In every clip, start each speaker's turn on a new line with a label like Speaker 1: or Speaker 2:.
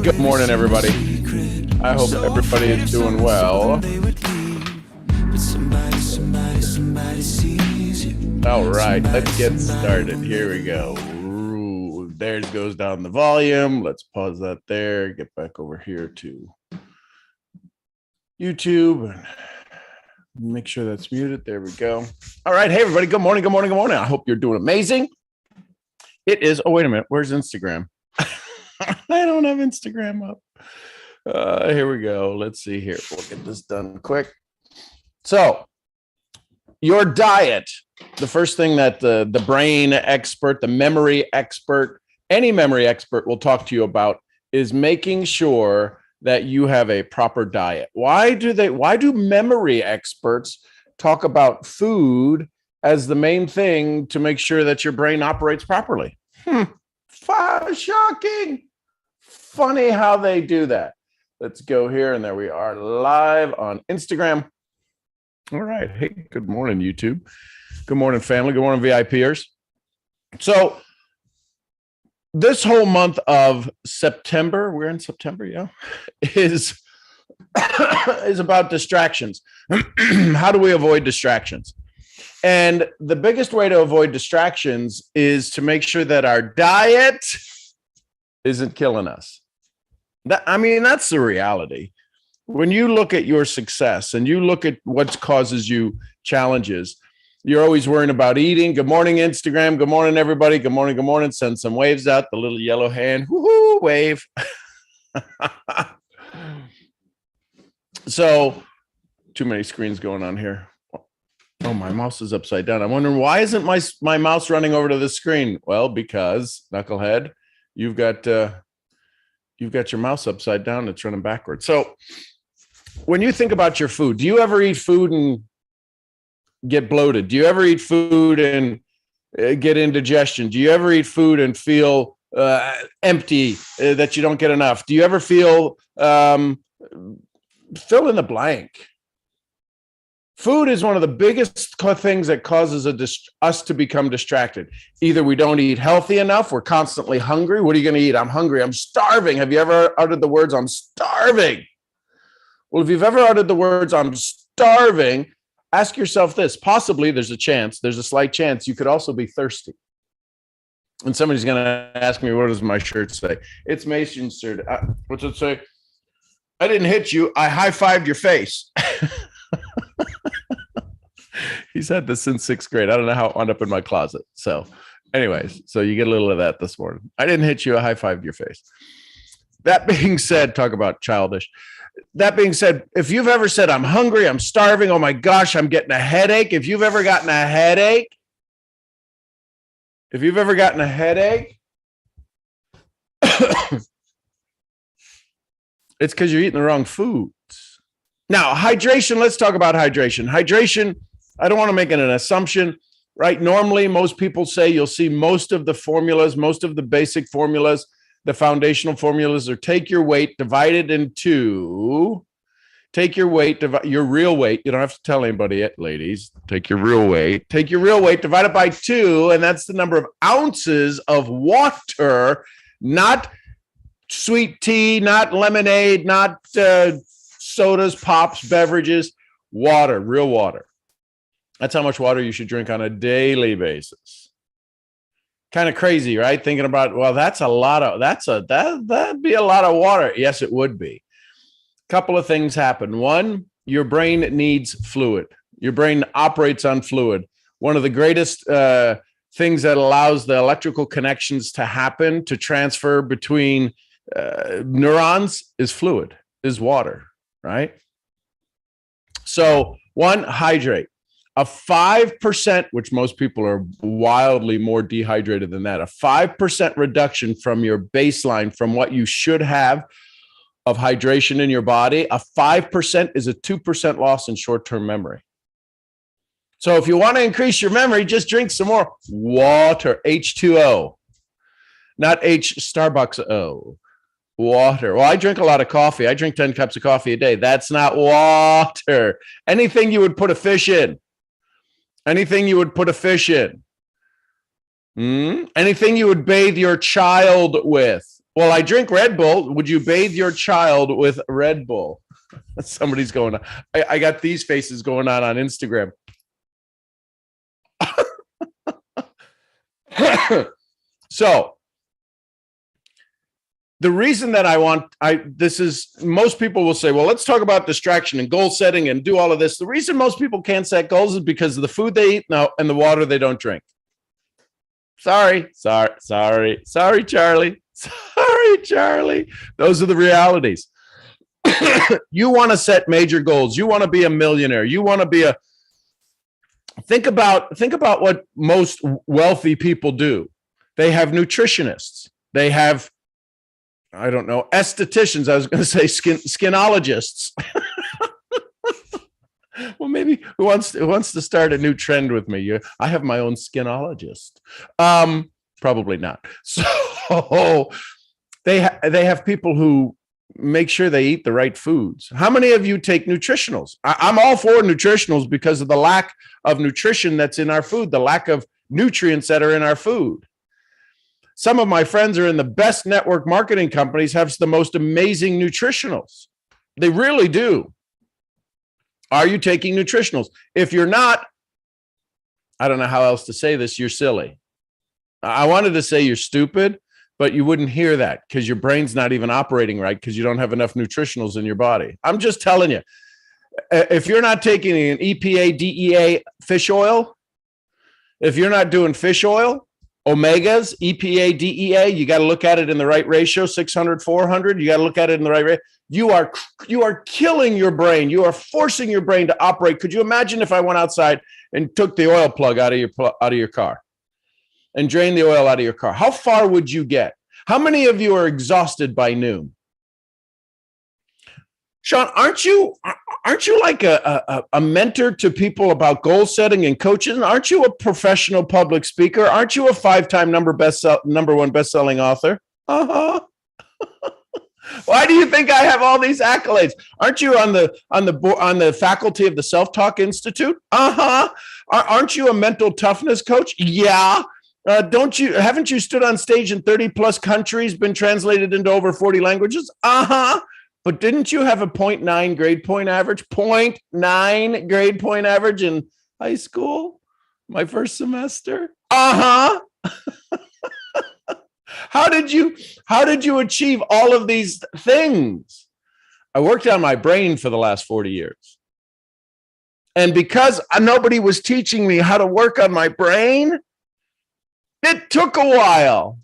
Speaker 1: Good morning, everybody. I hope everybody is doing well. All right, let's get started. Here we go. There goes down the volume. Let's pause that there. Get back over here to YouTube and make sure that's muted. There we go. All right. Hey, everybody. Good morning. Good morning. Good morning. I hope you're doing amazing. It is. Oh, wait a minute. Where's Instagram? I don't have Instagram up. Here we go. Let's see here. We'll get this done quick. So, your diet, the first thing that the brain expert, the memory expert, any memory expert will talk to you about is making sure that you have a proper diet. Why do memory experts talk about food as the main thing to make sure that your brain operates properly? Shocking. Funny how they do that. Let's go here, and there we are live on Instagram. All right. Hey, good morning, YouTube. Good morning, family. Good morning, VIPers. So this whole month of September, we're in September, yeah, is about distractions. How do we avoid distractions? And the biggest way to avoid distractions is to make sure that our diet isn't killing us. That's the reality. When you look at your success and you look at what causes you challenges, you're always worrying about eating. Good morning, Instagram. Good morning, everybody. Good morning. Good morning. Send some waves out. The little yellow hand. Woohoo, wave. So, too many screens going on here. Oh, my mouse is upside down. I'm wondering, why isn't my mouse running over to the screen? Well, because, knucklehead, you've got your mouse upside down. It's running backwards. So when you think about your food, do you ever eat food and get bloated? Do you ever eat food and get indigestion? Do you ever eat food and feel empty, that you don't get enough? Do you ever feel, fill in the blank? Food is one of the biggest things that causes us to become distracted. Either we don't eat healthy enough, we're constantly hungry. What are you going to eat? I'm hungry. I'm starving. Have you ever uttered the words, I'm starving? Well, if you've ever uttered the words, I'm starving, ask yourself this. Possibly there's a slight chance you could also be thirsty. And somebody's going to ask me, what does my shirt say? It's Mason's shirt. What's it say? I didn't hit you. I high-fived your face. He's had this since 6th grade. I don't know how it wound up in my closet. So anyways, so you get a little of that this morning. I didn't hit you. I high-fived your face. That being said, talk about childish. That being said, if you've ever said, I'm hungry, I'm starving, oh my gosh, I'm getting a headache. If you've ever gotten a headache, it's because you're eating the wrong foods. Now, hydration, let's talk about hydration. Hydration, I don't want to make an assumption, right? Normally, most people say you'll see most of the formulas, most of the basic formulas, the foundational formulas are take your weight, divided into, your real weight. You don't have to tell anybody yet, ladies. Take your real weight, divided by 2, and that's the number of ounces of water, not sweet tea, not lemonade, not sodas, pops, beverages, water, real water. That's how much water you should drink on a daily basis. Kind of crazy, right? Thinking about, well, that'd be a lot of water. Yes, it would be. A couple of things happen. One, your brain needs fluid. Your brain operates on fluid. One of the greatest things that allows the electrical connections to happen, to transfer between neurons, is fluid, is water. Right? So, one, hydrate. A 5%, which most people are wildly more dehydrated than that, a 5% reduction from your baseline, from what you should have of hydration in your body, a 5% is a 2% loss in short-term memory. So if you want to increase your memory, just drink some more water, H2O, not H Starbucks O. Water. Well, I drink a lot of coffee. I drink 10 cups of coffee a day. That's not water. Anything you would put a fish in. Anything you would bathe your child with. Well, I drink Red Bull. Would you bathe your child with Red Bull? Somebody's going on. I got these faces going on Instagram. So the reason that most people will say, well, let's talk about distraction and goal setting and do all of this. The reason most people can't set goals is because of the food they eat now and the water they don't drink. Sorry, Charlie. Sorry, Charlie. Those are the realities. You want to set major goals. You want to be a millionaire. You want to be think about what most wealthy people do. They have nutritionists. They have, I don't know, estheticians. I was going to say skinologists. Well, maybe who wants to start a new trend with me? I have my own skinologist. Probably not. So they have people who make sure they eat the right foods. How many of you take nutritionals? I'm all for nutritionals because of the lack of nutrition that's in our food, the lack of nutrients that are in our food. Some of my friends are in the best network marketing companies, have the most amazing nutritionals. They really do. Are you taking nutritionals? If you're not, I don't know how else to say this, you're silly. I wanted to say you're stupid, but you wouldn't hear that because your brain's not even operating right because you don't have enough nutritionals in your body. I'm just telling you, if you're not taking an EPA, DEA fish oil, if you're not doing fish oil, omegas, EPA, DEA, you got to look at it in the right ratio, 600, 400. You got to look at it in the right ratio. You are killing your brain. You are forcing your brain to operate. Could you imagine if I went outside and took the oil plug out of your car and drained the oil out of your car? How far would you get? How many of you are exhausted by noon? Sean, aren't you like a mentor to people about goal setting and coaching? Aren't you a professional public speaker? Aren't you a 5-time number one best-selling author? Why do you think I have all these accolades? Aren't you on the faculty of the Self-Talk Institute? Aren't you a mental toughness coach? Yeah. Haven't you stood on stage in 30 plus countries, been translated into over 40 languages? But didn't you have a 0.9 grade point average? 0.9 grade point average in high school? My first semester? How did you achieve all of these things? I worked on my brain for the last 40 years. And because nobody was teaching me how to work on my brain, it took a while.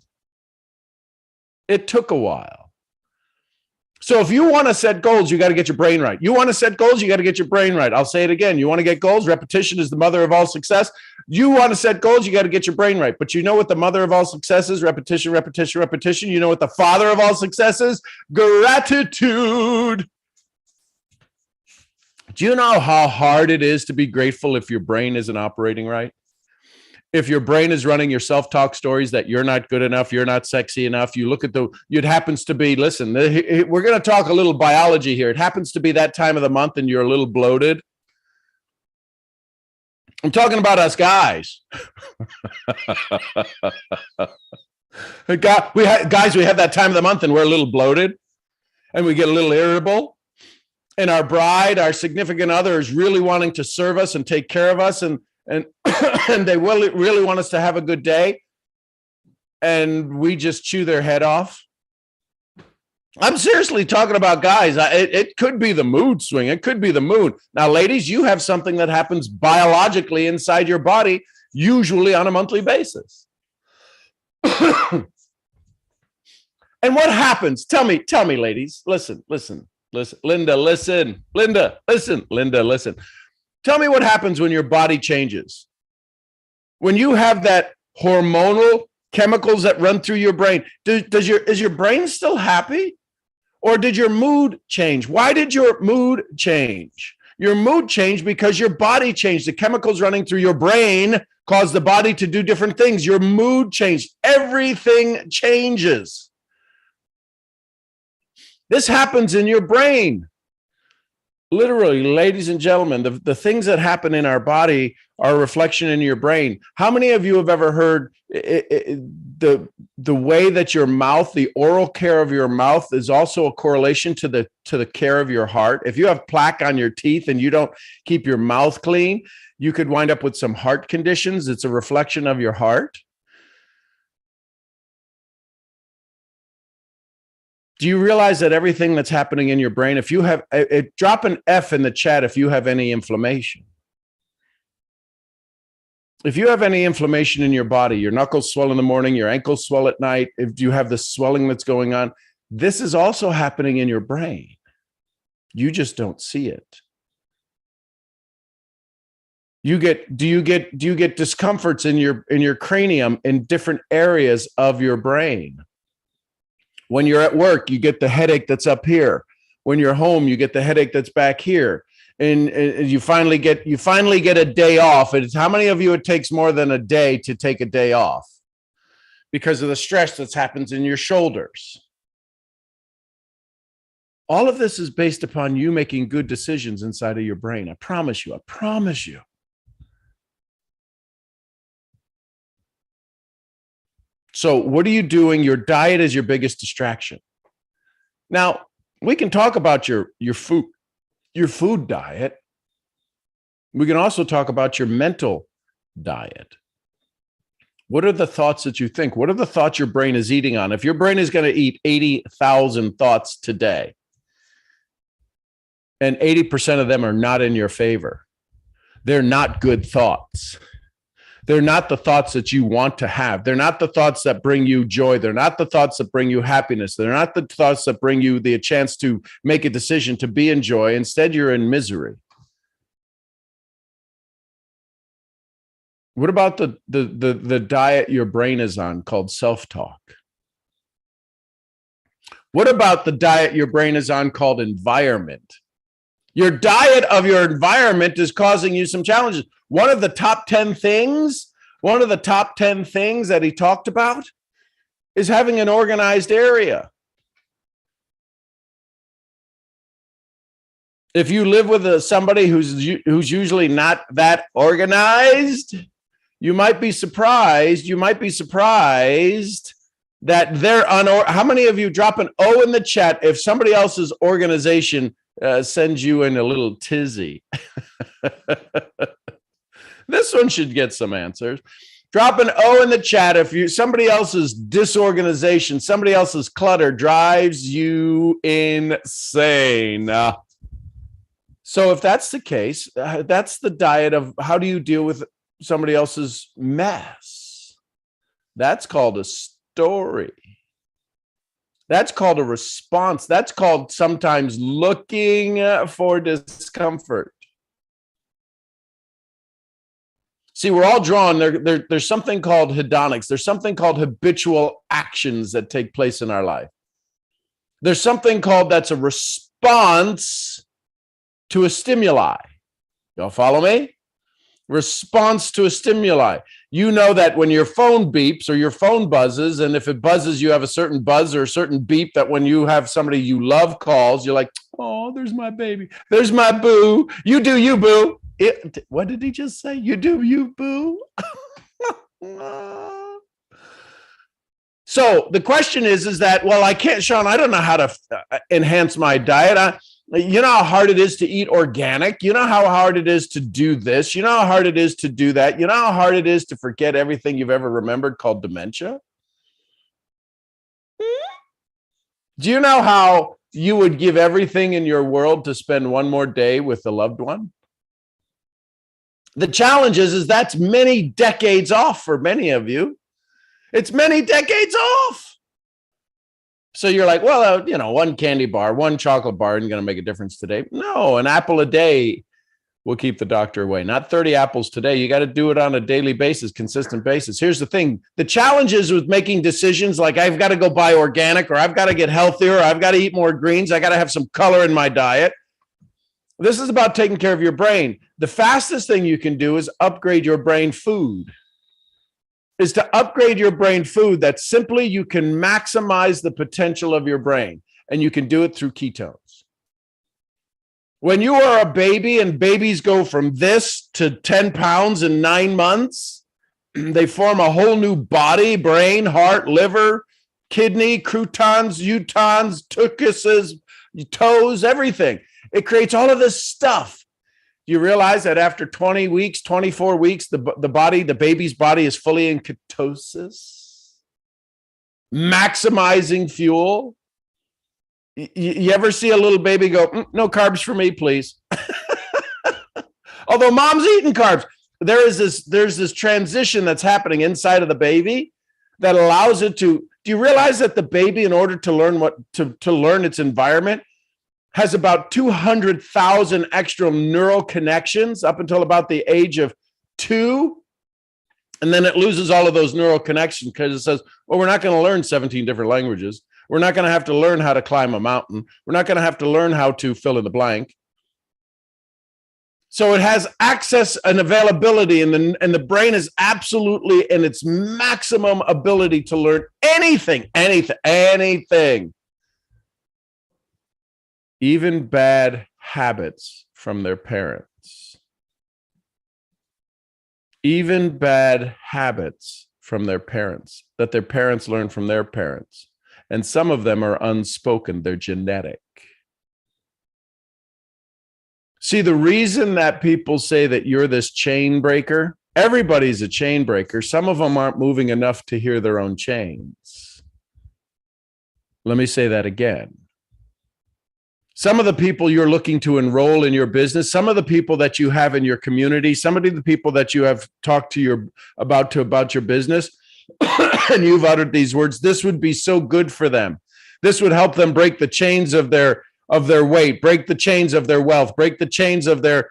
Speaker 1: So if you want to set goals, you got to get your brain right. You want to set goals, you got to get your brain right. I'll say it again. You want to get goals? Repetition is the mother of all success. You want to set goals, you got to get your brain right. But you know what the mother of all success is? Repetition, repetition, repetition. You know what the father of all success is? Gratitude. Do you know how hard it is to be grateful if your brain isn't operating right? If your brain is running your self-talk stories that you're not good enough, you're not sexy enough, you look at it happens to be, listen, we're going to talk a little biology here. It happens to be that time of the month and you're a little bloated. I'm talking about us guys. Guys, we have that time of the month and we're a little bloated and we get a little irritable. And our bride, our significant other is really wanting to serve us and take care of us and they really want us to have a good day, and we just chew their head off. I'm seriously talking about guys. It could be the mood swing. It could be the mood. Now, ladies, you have something that happens biologically inside your body, usually on a monthly basis. And what happens? Tell me, ladies. Listen. Linda, listen. Tell me what happens when your body changes. When you have that hormonal chemicals that run through your brain, is your brain still happy? Or did your mood change? Why did your mood change? Your mood changed because your body changed. The chemicals running through your brain caused the body to do different things. Your mood changed. Everything changes. This happens in your brain. Literally, ladies and gentlemen, the things that happen in our body are a reflection in your brain. How many of you have ever heard the way that your mouth, the oral care of your mouth, is also a correlation to the care of your heart. If you have plaque on your teeth and you don't keep your mouth clean, you could wind up with some heart conditions. It's a reflection of your heart. Do you realize that everything that's happening in your brain, if you have, drop an F in the chat if you have any inflammation. If you have any inflammation in your body, your knuckles swell in the morning, your ankles swell at night, if you have this swelling that's going on, this is also happening in your brain. You just don't see it. Do you get discomforts in your cranium in different areas of your brain? When you're at work, you get the headache that's up here. When you're home, you get the headache that's back here. And you finally get a day off. And how many of you it takes more than a day to take a day off because of the stress that happens in your shoulders? All of this is based upon you making good decisions inside of your brain. I promise you. So what are you doing? Your diet is your biggest distraction. Now, we can talk about your food diet. We can also talk about your mental diet. What are the thoughts that you think? What are the thoughts your brain is eating on? If your brain is going to eat 80,000 thoughts today, and 80% of them are not in your favor, they're not good thoughts. They're not the thoughts that you want to have. They're not the thoughts that bring you joy. They're not the thoughts that bring you happiness. They're not the thoughts that bring you the chance to make a decision to be in joy. Instead, you're in misery. What about the diet your brain is on called self-talk? What about the diet your brain is on called environment? Your diet of your environment is causing you some challenges. One of the top 10 things that he talked about is having an organized area. If you live with somebody who's usually not that organized, you might be surprised that they're how many of you drop an O in the chat if somebody else's organization sends you in a little tizzy? This one should get some answers. Drop an O in the chat if somebody else's disorganization, somebody else's clutter drives you insane. So if that's the case, that's the diet of how do you deal with somebody else's mess. That's called a story. That's called a response. That's called sometimes looking for discomfort. See, we're all drawn. There's something called hedonics. There's something called habitual actions that take place in our life. There's something called that's a response to a stimuli. Y'all follow me? Response to a stimuli. You know that when your phone beeps or your phone buzzes, and if it buzzes, you have a certain buzz or a certain beep that when you have somebody you love calls, you're like, oh, there's my baby. There's my boo. You do you, boo. What did he just say? You do you, boo. So the question is that, well, I can't, Sean, I don't know how to enhance my diet. You know how hard it is to eat organic. You know how hard it is to do this. You know how hard it is to do that. You know how hard it is to forget everything you've ever remembered called dementia. Do you know how you would give everything in your world to spend one more day with a loved one? The challenge is that's many decades off for many of you. It's many decades off. So you're like, well, one candy bar, one chocolate bar isn't going to make a difference today. No, an apple a day will keep the doctor away. Not 30 apples today. You got to do it on a daily basis, consistent basis. Here's the thing. The challenge is with making decisions like I've got to go buy organic, or I've got to get healthier, or I've got to eat more greens. I got to have some color in my diet. This is about taking care of your brain. The fastest thing you can do is upgrade your brain food. Is to upgrade your brain food that simply you can maximize the potential of your brain, and you can do it through ketones. When you are a baby and babies go from this to 10 pounds in 9 months, They form a whole new body, brain, heart, liver, kidney, croutons, utons, tuchuses, toes, everything. It creates all of this stuff. You realize that after 20 weeks, 24 weeks, the baby's body is fully in ketosis, maximizing fuel. You ever see a little baby go, no carbs for me, please? Although mom's eating carbs, there's this transition that's happening inside of the baby that allows it to. Do you realize that the baby, in order to learn to learn its environment, has about 200,000 extra neural connections up until about the age of 2? And then it loses all of those neural connections because it says, well, we're not going to learn 17 different languages. We're not going to have to learn how to climb a mountain. We're not going to have to learn how to fill in the blank. So it has access and availability, and the brain is absolutely in its maximum ability to learn anything. Even bad habits from their parents. Even bad habits from their parents, that their parents learn from their parents. And some of them are unspoken, they're genetic. See, the reason that people say that you're this chain breaker, everybody's a chain breaker. Some of them aren't moving enough to hear their own chains. Let me say that again. Some of the people you're looking to enroll in your business, some of the people that you have in your community, some of the people that you have talked to about your business, and you've uttered these words, this would be so good for them. This would help them break the chains of their weight, break the chains of their wealth, break the chains of their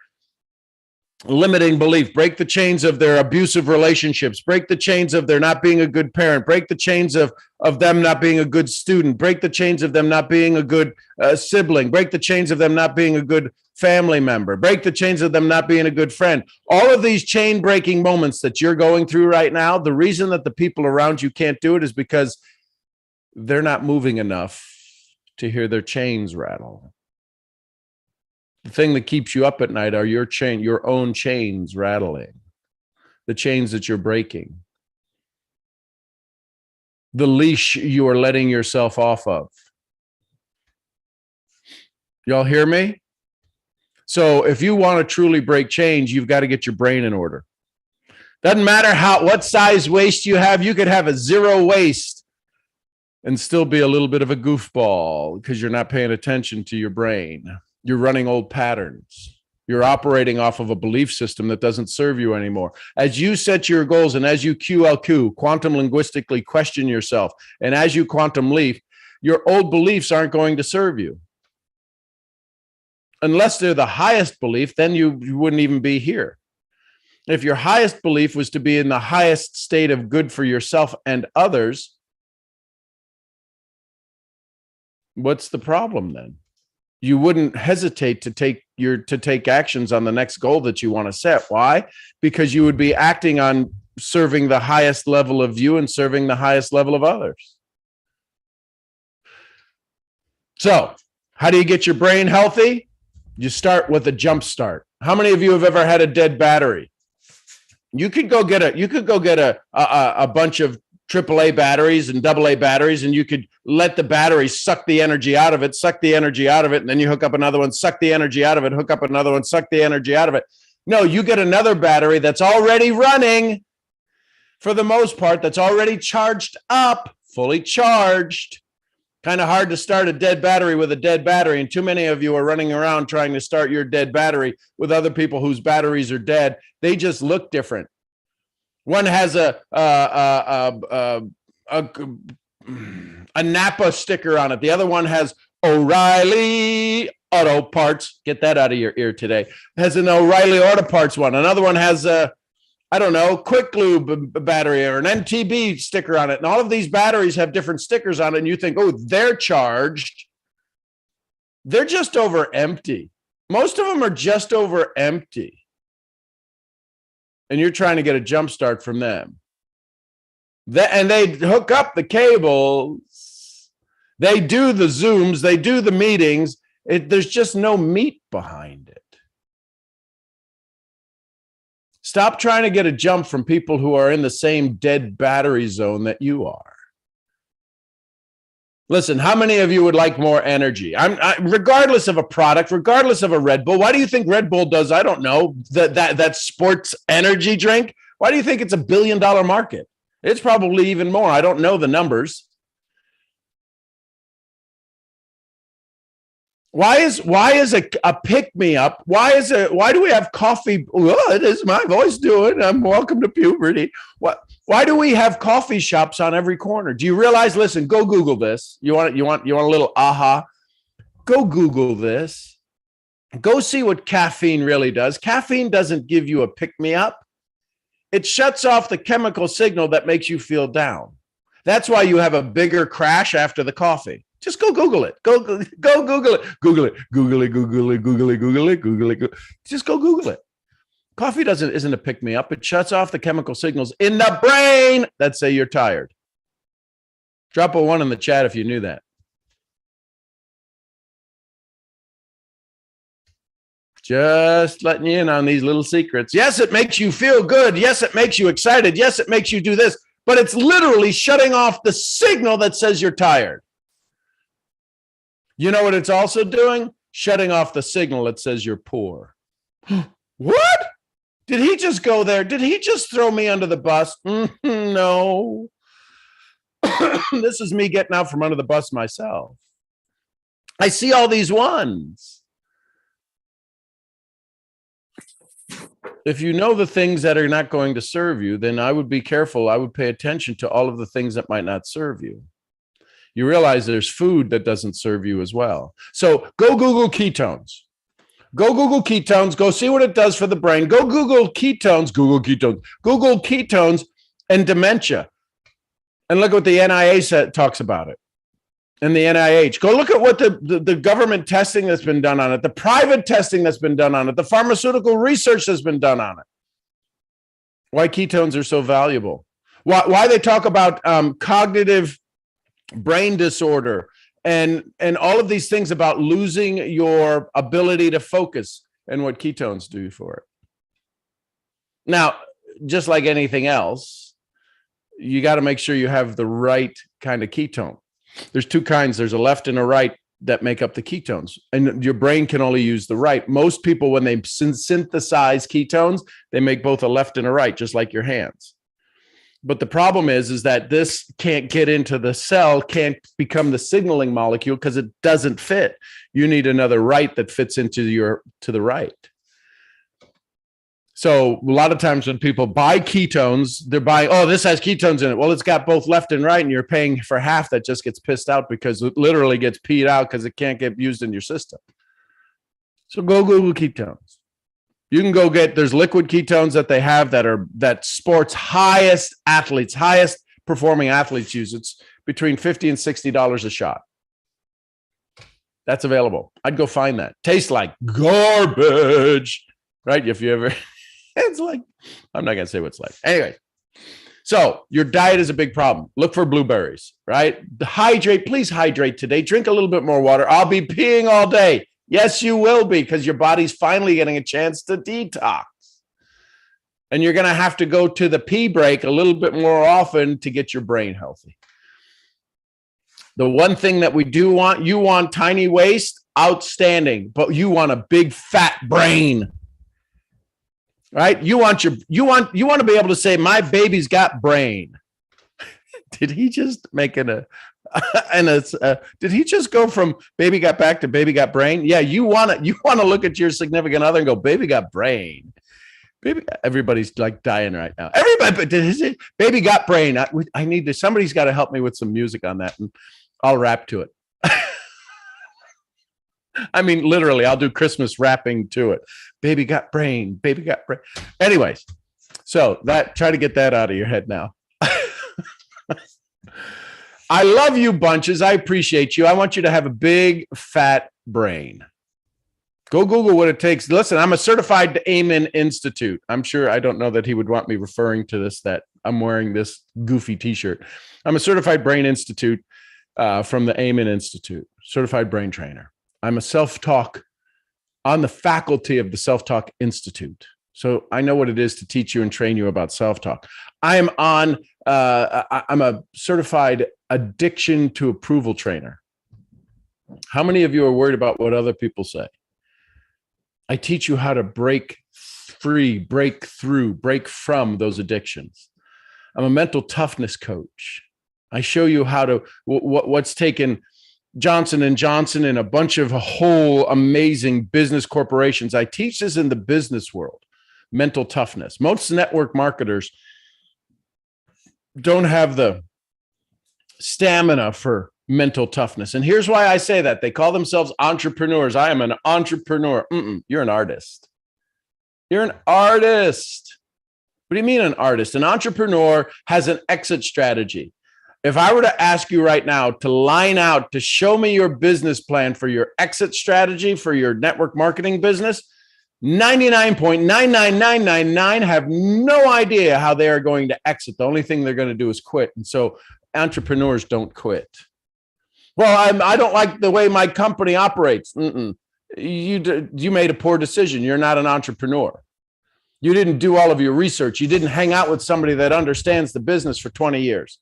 Speaker 1: limiting belief, break the chains of their abusive relationships, break the chains of their not being a good parent, break the chains of them not being a good student, break the chains of them not being a good sibling, break the chains of them not being a good family member, break the chains of them not being a good friend. All of these chain breaking moments that you're going through right now, the reason that the people around you can't do it is because they're not moving enough to hear their chains rattle. The thing that keeps you up at night are your own chains rattling, the chains that you're breaking, the leash you are letting yourself off of. Y'all hear me? So if you want to truly break chains, you've got to get your brain in order. Doesn't matter what size waist you have. You could have a 0 waist and still be a little bit of a goofball because you're not paying attention to your brain. You're running old patterns. You're operating off of a belief system that doesn't serve you anymore. As you set your goals and as you QLQ, quantum linguistically question yourself, and as you quantum leap, your old beliefs aren't going to serve you. Unless they're the highest belief, then you wouldn't even be here. If your highest belief was to be in the highest state of good for yourself and others, what's the problem then? You wouldn't hesitate to take actions on the next goal that you want to set. Why? Because you would be acting on serving the highest level of you and serving the highest level of others. So, how do you get your brain healthy? You start with a jump start. How many of you have ever had a dead battery? You could go get a bunch of AAA batteries and AA batteries, and you could let the battery suck the energy out of it, and then you hook up another one, suck the energy out of it, hook up another one, suck the energy out of it. No, you get another battery that's already running, for the most part, that's already charged up, fully charged. Kind of hard to start a dead battery with a dead battery, and too many of you are running around trying to start your dead battery with other people whose batteries are dead. They just look different. One has a Napa sticker on it. The other one has O'Reilly Auto Parts. Get that out of your ear today. Has an O'Reilly Auto Parts one. Another one has a, Quick Lube battery or an NTB sticker on it. And all of these batteries have different stickers on it. And you think, oh, they're charged. They're just over empty. Most of them are just over empty. And you're trying to get a jump start from them. And they hook up the cables. They do the Zooms. They do the meetings. There's just no meat behind it. Stop trying to get a jump from people who are in the same dead battery zone that you are. Listen, how many of you would like more energy? Regardless of a product, regardless of a Red Bull. Why do you think Red Bull does? I don't know, that sports energy drink. Why do you think it's $1 billion market? It's probably even more. I don't know the numbers. Why is a pick me up? Why do we have coffee? What is my voice doing? I'm welcome to puberty. Why do we have coffee shops on every corner? Do you realize? Listen, go Google this. You want a little aha? Go Google this. Go see what caffeine really does. Caffeine doesn't give you a pick me up. It shuts off the chemical signal that makes you feel down. That's why you have a bigger crash after the coffee. Just go Google it. Go Google it. Google it. Google it. Google it. Google it. Google it. Google it. Just go Google it. Coffee isn't a pick me up. It shuts off the chemical signals in the brain that say you're tired. Drop a 1 in the chat if you knew that. Just letting you in on these little secrets. Yes, it makes you feel good. Yes, it makes you excited. Yes, it makes you do this. But it's literally shutting off the signal that says you're tired. You know what it's also doing? Shutting off the signal that says you're poor. What? Did he just go there? Did he just throw me under the bus? No. This is me getting out from under the bus myself. I see all these ones. If you know the things that are not going to serve you, then I would be careful. I would pay attention to all of the things that might not serve you. You realize there's food that doesn't serve you as well. So go Google ketones. Go Google ketones. Go see what it does for the brain. Go Google ketones. Google ketones and dementia. And look what the NIH talks about it. And the NIH. Go look at what the government testing that's been done on it, the private testing that's been done on it, the pharmaceutical research that's been done on it. Why ketones are so valuable. Why they talk about cognitive brain disorder and all of these things about losing your ability to focus and what ketones do for it. Now, just like anything else, you got to make sure you have the right kind of ketone. There's two kinds. There's a left and a right that make up the ketones, and your brain can only use the right. Most people, when they synthesize ketones, they make both a left and a right, just like your hands. But the problem is that this can't get into the cell, can't become the signaling molecule because it doesn't fit. You need another right that fits into to the right. So a lot of times when people buy ketones, they're buying, oh, this has ketones in it. Well, it's got both left and right, and you're paying for half that just gets pissed out because it literally gets peed out because it can't get used in your system. So go Google ketones. You can go there's liquid ketones that they have that sports highest performing athletes use. It's between $50 and $60 a shot. That's available. I'd go find that. Tastes like garbage, right? If you ever, it's like, I'm not going to say what it's like. Anyway, so your diet is a big problem. Look for blueberries, right? Hydrate, please hydrate today. Drink a little bit more water. I'll be peeing all day. Yes, you will be, because your body's finally getting a chance to detox. And you're going to have to go to the pee break a little bit more often to get your brain healthy. The one thing that we do want, you want tiny waist, outstanding, but you want a big fat brain. Right? You want to be able to say, my baby's got brain. Did he just make it did he just go from baby got back to baby got brain? Yeah, you want to look at your significant other and go, baby got brain. Baby, everybody's like dying right now. Everybody, baby got brain. I need to. Somebody's got to help me with some music on that, and I'll rap to it. I mean, literally, I'll do Christmas rapping to it. Baby got brain. Baby got brain. Anyways, so try to get that out of your head now. I love you bunches. I appreciate you. I want you to have a big, fat brain. Go Google what it takes. Listen, I'm a certified Amen Institute. I'm sure, I don't know that he would want me referring to this, that I'm wearing this goofy t-shirt. I'm a certified brain institute from the Amen Institute, certified brain trainer. I'm a self-talk on the faculty of the Self-Talk Institute. So I know what it is to teach you and train you about self-talk. I'm a certified addiction to approval trainer. How many of you are worried about what other people say? I teach you how to break free, break through, break from those addictions. I'm a mental toughness coach. I show you how to, what's taken Johnson and Johnson and a bunch of whole amazing business corporations. I teach this in the business world, mental toughness. Most network marketers don't have the stamina for mental toughness. And here's why I say that. They call themselves entrepreneurs. I am an entrepreneur. You're an artist. You're an artist. What do you mean an artist? An entrepreneur has an exit strategy. If I were to ask you right now to line out, to show me your business plan for your exit strategy for your network marketing business, 99.99999 have no idea how they are going to exit. The only thing they're going to do is quit. And so entrepreneurs don't quit. Well, I don't like the way my company operates. You made a poor decision. You're not an entrepreneur. You didn't do all of your research. You didn't hang out with somebody that understands the business for 20 years.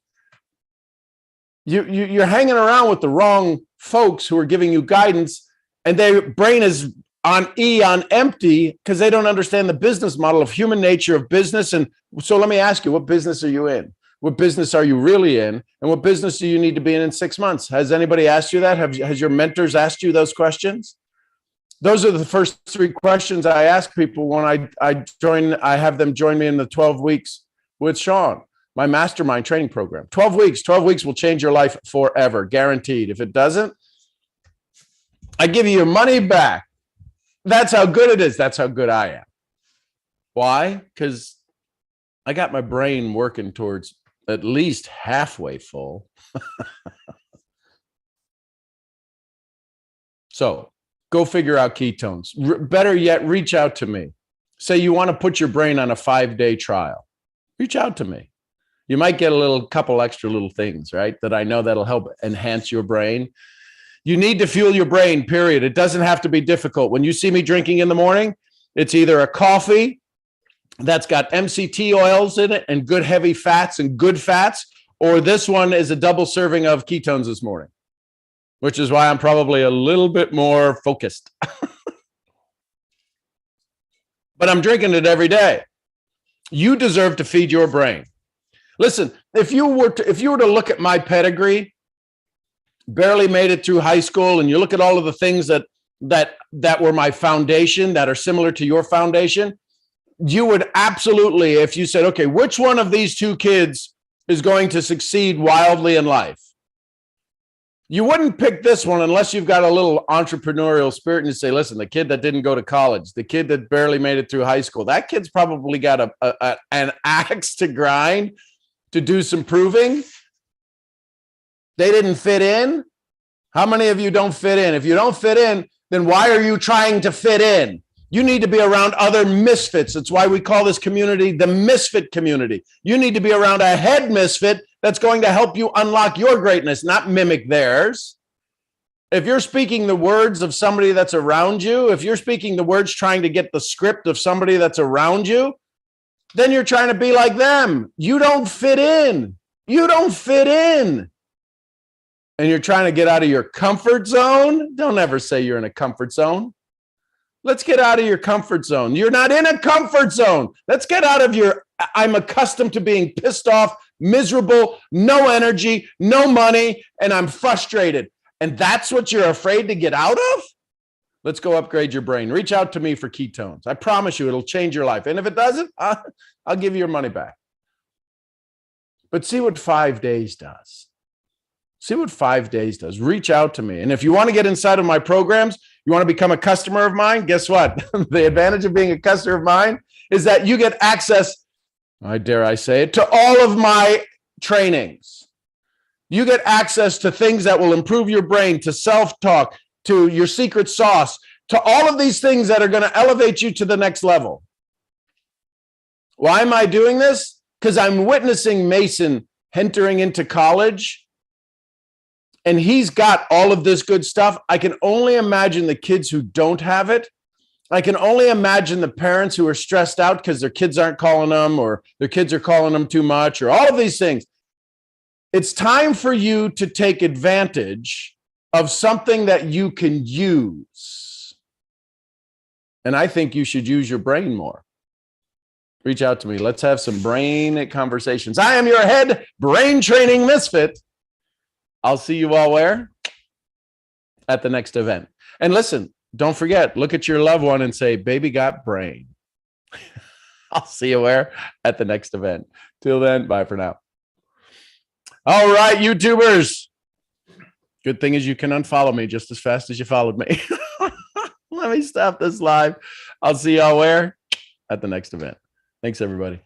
Speaker 1: You're hanging around with the wrong folks who are giving you guidance, and their brain is on empty because they don't understand the business model of human nature of business. And so let me ask you, what business are you in? What business are you really in? And what business do you need to be in 6 months? Has anybody asked you that? Has your mentors asked you those questions? Those are the first 3 questions I ask people when I have them join me in the 12 weeks with Sean, my mastermind training program. 12 weeks will change your life forever, guaranteed. If it doesn't, I give you your money back. That's how good it is. That's how good I am. Why? Because I got my brain working towards at least halfway full. So go figure out ketones. Better yet, reach out to me. Say you want to put your brain on a 5-day trial. Reach out to me. You might get a couple extra little things, right? That I know that'll help enhance your brain. You need to fuel your brain, period. It doesn't have to be difficult. When you see me drinking in the morning, it's either a coffee that's got MCT oils in it and good heavy fats and good fats, or this one is a double serving of ketones this morning, which is why I'm probably a little bit more focused. But I'm drinking it every day. You deserve to feed your brain. Listen, if you were to look at my pedigree, barely made it through high school, and you look at all of the things that were my foundation that are similar to your foundation, you would absolutely, if you said, okay, which one of these 2 kids is going to succeed wildly in life? You wouldn't pick this one unless you've got a little entrepreneurial spirit and you say, listen, the kid that didn't go to college, the kid that barely made it through high school, that kid's probably got an axe to grind to do some proving. They didn't fit in. How many of you don't fit in? If you don't fit in, then why are you trying to fit in? You need to be around other misfits. That's why we call this community the misfit community. You need to be around a head misfit that's going to help you unlock your greatness, not mimic theirs. If you're speaking the words of somebody that's around you, if you're speaking the words trying to get the script of somebody that's around you, then you're trying to be like them. You don't fit in. You don't fit in. And you're trying to get out of your comfort zone. Don't ever say you're in a comfort zone. Let's get out of your comfort zone. You're not in a comfort zone. Let's get out of your, I'm accustomed to being pissed off, miserable, no energy, no money, and I'm frustrated. And that's what you're afraid to get out of? Let's go upgrade your brain. Reach out to me for ketones. I promise you it'll change your life. And if it doesn't, I'll give you your money back. But see what 5 days does. See what 5 days does. Reach out to me. And if you want to get inside of my programs, you want to become a customer of mine, guess what? The advantage of being a customer of mine is that you get access, dare I say it, to all of my trainings. You get access to things that will improve your brain, to self-talk, to your secret sauce, to all of these things that are going to elevate you to the next level. Why am I doing this? Because I'm witnessing Mason entering into college, and he's got all of this good stuff. I can only imagine the kids who don't have it I can only imagine the parents who are stressed out because their kids aren't calling them or their kids are calling them too much or all of these things. It's time for you to take advantage of something that you can use. And I think you should use your brain more. Reach out to me. Let's have some brain conversations. I am your head brain training misfit. I'll see you all where? At the next event. And listen, don't forget, look at your loved one and say, baby got brain. I'll see you where? At the next event. Till then, bye for now. All right, YouTubers. Good thing is you can unfollow me just as fast as you followed me. Let me stop this live. I'll see y'all where? At the next event. Thanks, everybody.